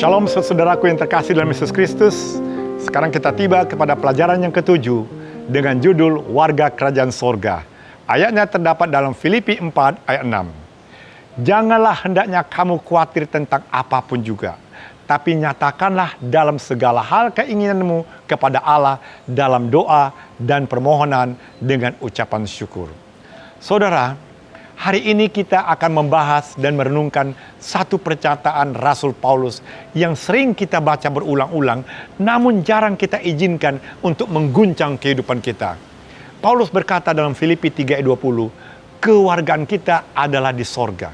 Shalom saudaraku yang terkasih dalam Yesus Kristus. Sekarang kita tiba kepada pelajaran yang ketujuh dengan judul Warga Kerajaan Sorga. Ayatnya terdapat dalam Filipi 4 ayat 6. Janganlah hendaknya kamu khawatir tentang apapun juga, tapi nyatakanlah dalam segala hal keinginanmu kepada Allah dalam doa dan permohonan dengan ucapan syukur. Saudara, hari ini kita akan membahas dan merenungkan satu perkataan Rasul Paulus yang sering kita baca berulang-ulang, namun jarang kita izinkan untuk mengguncang kehidupan kita. Paulus berkata dalam Filipi 3 ayat 20, kewargaan kita adalah di sorga.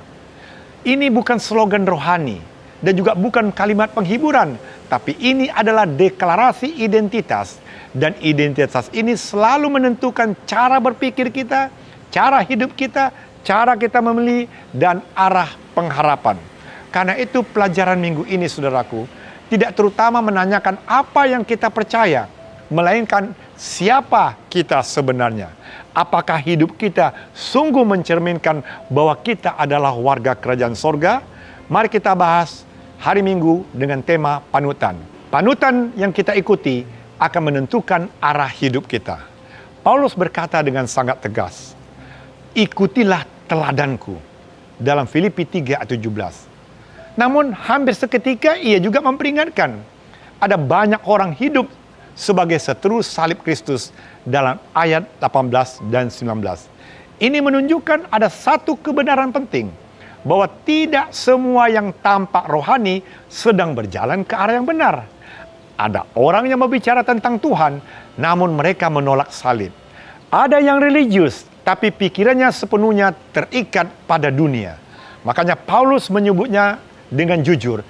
Ini bukan slogan rohani dan juga bukan kalimat penghiburan, tapi ini adalah deklarasi identitas. Dan identitas ini selalu menentukan cara berpikir kita, cara hidup kita, cara kita memilih, dan arah pengharapan. Karena itu pelajaran minggu ini, saudaraku, tidak terutama menanyakan apa yang kita percaya, melainkan siapa kita sebenarnya. Apakah hidup kita sungguh mencerminkan bahwa kita adalah warga kerajaan sorga? Mari kita bahas hari Minggu dengan tema panutan. Panutan yang kita ikuti akan menentukan arah hidup kita. Paulus berkata dengan sangat tegas, ikutilah teladanku dalam Filipi 3 ayat 17. Namun hampir seketika ia juga memperingatkan, ada banyak orang hidup sebagai seteru salib Kristus dalam ayat 18 dan 19. Ini menunjukkan ada satu kebenaran penting, bahwa tidak semua yang tampak rohani sedang berjalan ke arah yang benar. Ada orang yang berbicara tentang Tuhan, namun mereka menolak salib. Ada yang religius, tapi pikirannya sepenuhnya terikat pada dunia. Makanya Paulus menyebutnya dengan jujur,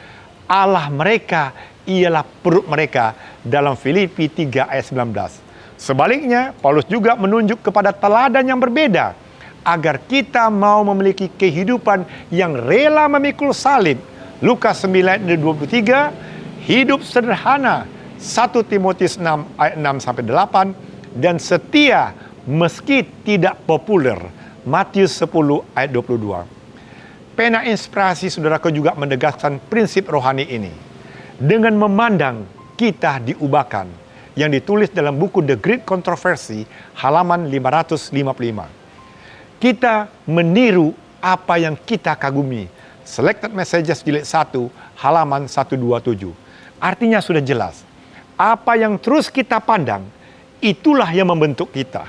Allah mereka ialah perut mereka dalam Filipi 3 ayat 19. Sebaliknya, Paulus juga menunjuk kepada teladan yang berbeda, agar kita mau memiliki kehidupan yang rela memikul salib. Lukas 9 ayat 23, hidup sederhana. 1 Timotius 6 ayat 6-8, dan setia meski tidak populer. Matius 10 ayat 22. Pena Inspirasi saudaraku juga menegaskan prinsip rohani ini dengan memandang kita diubahkan, yang ditulis dalam buku The Great Controversy halaman 555. Kita meniru apa yang kita kagumi. Selected Messages jilid 1 halaman 127. Artinya sudah jelas, apa yang terus kita pandang, itulah yang membentuk kita.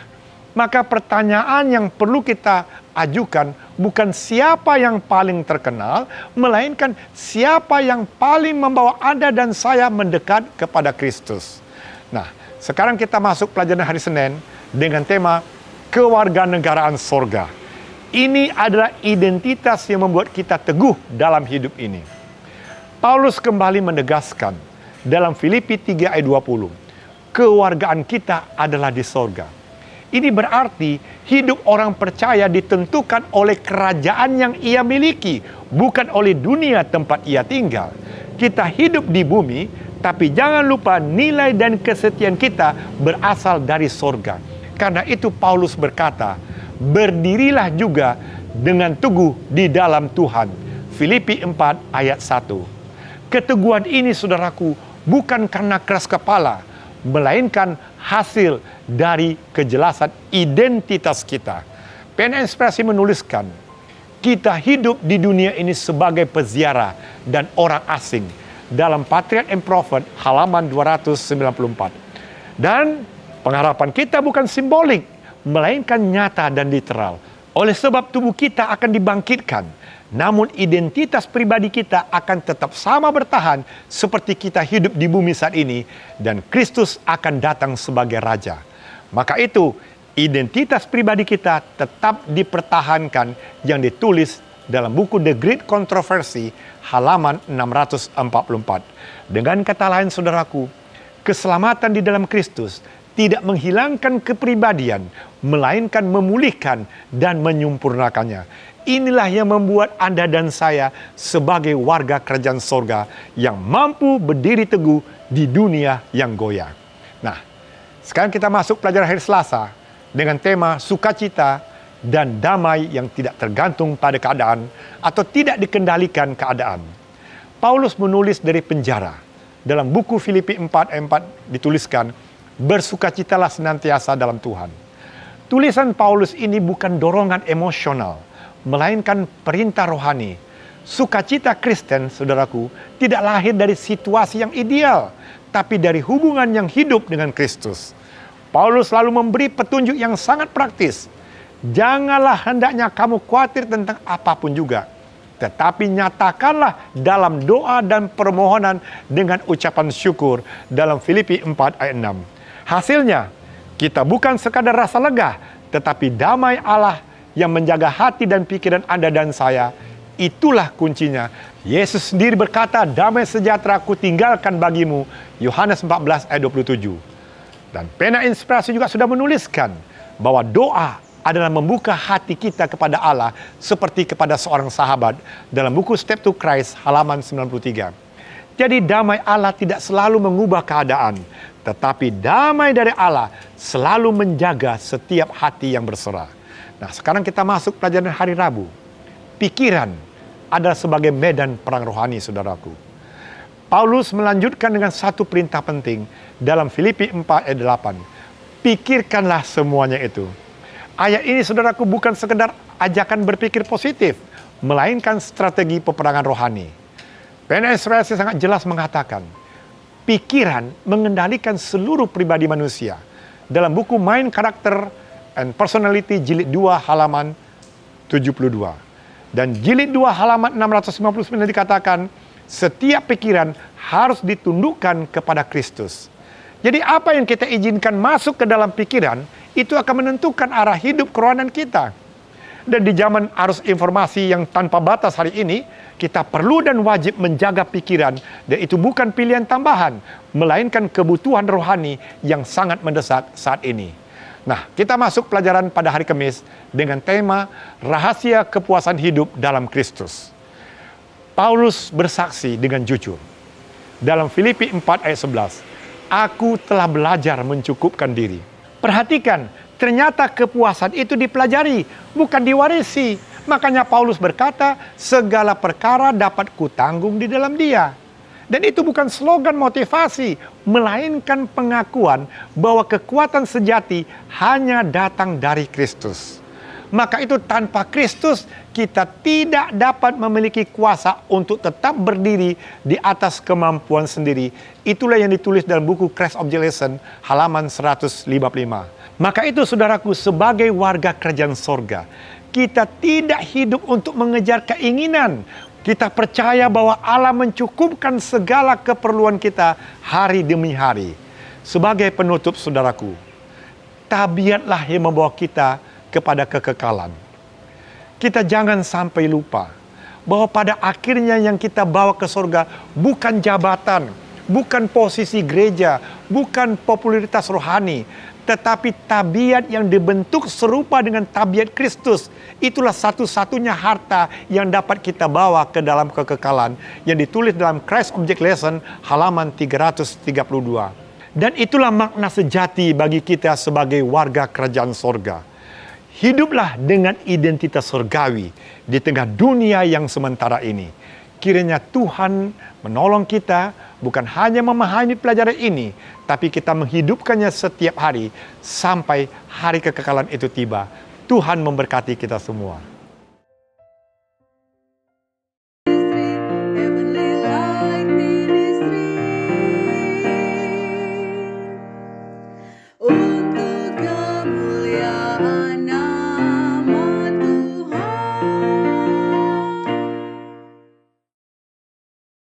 Maka pertanyaan yang perlu kita ajukan bukan siapa yang paling terkenal, melainkan siapa yang paling membawa Anda dan saya mendekat kepada Kristus. Nah, sekarang kita masuk pelajaran hari Senin dengan tema kewarganegaraan sorga. Ini adalah identitas yang membuat kita teguh dalam hidup ini. Paulus kembali menegaskan dalam Filipi 3 ayat 20, kewargaan kita adalah di sorga. Ini berarti hidup orang percaya ditentukan oleh kerajaan yang ia miliki, bukan oleh dunia tempat ia tinggal. Kita hidup di bumi, tapi jangan lupa nilai dan kesetiaan kita berasal dari sorga. Karena itu Paulus berkata, berdirilah juga dengan teguh di dalam Tuhan. Filipi 4 ayat 1. Keteguhan ini, saudaraku, bukan karena keras kepala, melainkan hasil dari kejelasan identitas kita. Pena Inspirasi menuliskan, kita hidup di dunia ini sebagai peziarah dan orang asing dalam Patriarch and Prophet halaman 294. Dan pengharapan kita bukan simbolik, melainkan nyata dan literal. Oleh sebab tubuh kita akan dibangkitkan, namun identitas pribadi kita akan tetap sama bertahan seperti kita hidup di bumi saat ini, dan Kristus akan datang sebagai Raja. Maka itu, identitas pribadi kita tetap dipertahankan yang ditulis dalam buku The Great Controversy halaman 644. Dengan kata lain, saudaraku, keselamatan di dalam Kristus tidak menghilangkan kepribadian, melainkan memulihkan dan menyempurnakannya. Inilah yang membuat Anda dan saya sebagai warga kerajaan sorga yang mampu berdiri teguh di dunia yang goyah. Nah, sekarang kita masuk pelajaran hari Selasa dengan tema sukacita dan damai yang tidak tergantung pada keadaan atau tidak dikendalikan keadaan. Paulus menulis dari penjara. Dalam buku Filipi 4 ayat 4 dituliskan, bersukacitalah senantiasa dalam Tuhan. Tulisan Paulus ini bukan dorongan emosional, melainkan perintah rohani. Sukacita Kristen, saudaraku, tidak lahir dari situasi yang ideal, tapi dari hubungan yang hidup dengan Kristus. Paulus selalu memberi petunjuk yang sangat praktis. Janganlah hendaknya kamu khawatir tentang apapun juga, tetapi nyatakanlah dalam doa dan permohonan dengan ucapan syukur dalam Filipi 4 ayat 6. Hasilnya, kita bukan sekadar rasa lega, tetapi damai Allah yang menjaga hati dan pikiran Anda dan saya. Itulah kuncinya. Yesus sendiri berkata, damai sejahtera ku tinggalkan bagimu. Yohanes 14 ayat 27. Dan pena inspirasi juga sudah menuliskan bahwa doa adalah membuka hati kita kepada Allah seperti kepada seorang sahabat dalam buku Step to Christ halaman 93. Jadi damai Allah tidak selalu mengubah keadaan, tetapi damai dari Allah selalu menjaga setiap hati yang berserah. Nah, sekarang kita masuk pelajaran hari Rabu. Pikiran adalah sebagai medan perang rohani, saudaraku. Paulus melanjutkan dengan satu perintah penting dalam Filipi 4 ayat 8. Pikirkanlah semuanya itu. Ayat ini, saudaraku, bukan sekedar ajakan berpikir positif, melainkan strategi peperangan rohani. Pena inspirasi sangat jelas mengatakan, pikiran mengendalikan seluruh pribadi manusia. Dalam buku Mind, Character, and Personality jilid 2 halaman 72. Dan jilid 2 halaman 659 dikatakan, setiap pikiran harus ditundukkan kepada Kristus. Jadi apa yang kita izinkan masuk ke dalam pikiran, itu akan menentukan arah hidup kerohanian kita. Dan di zaman arus informasi yang tanpa batas hari ini, kita perlu dan wajib menjaga pikiran, dan itu bukan pilihan tambahan, melainkan kebutuhan rohani yang sangat mendesak saat ini. Nah, kita masuk pelajaran pada hari Kamis dengan tema rahasia kepuasan hidup dalam Kristus. Paulus bersaksi dengan jujur. Dalam Filipi 4 ayat 11, aku telah belajar mencukupkan diri. Perhatikan, ternyata kepuasan itu dipelajari, bukan diwarisi. Makanya Paulus berkata, segala perkara dapat kutanggung di dalam Dia. Dan itu bukan slogan motivasi, melainkan pengakuan bahwa kekuatan sejati hanya datang dari Kristus. Maka itu tanpa Kristus, kita tidak dapat memiliki kuasa untuk tetap berdiri di atas kemampuan sendiri. Itulah yang ditulis dalam buku Christ Object Lesson halaman 155. Maka itu, saudaraku, sebagai warga kerajaan sorga, kita tidak hidup untuk mengejar keinginan. Kita percaya bahwa Allah mencukupkan segala keperluan kita hari demi hari. Sebagai penutup, saudaraku, tabiatlah yang membawa kita kepada kekekalan. Kita jangan sampai lupa bahwa pada akhirnya yang kita bawa ke surga bukan jabatan, bukan posisi gereja, bukan popularitas rohani, tetapi tabiat yang dibentuk serupa dengan tabiat Kristus. Itulah satu-satunya harta yang dapat kita bawa ke dalam kekekalan, yang ditulis dalam Christ Object Lesson halaman 332. Dan itulah makna sejati bagi kita sebagai warga kerajaan sorga. Hiduplah dengan identitas surgawi di tengah dunia yang sementara ini. Kiranya Tuhan menolong kita bukan hanya memahami pelajaran ini, tapi kita menghidupkannya setiap hari sampai hari kekekalan itu tiba. Tuhan memberkati kita semua.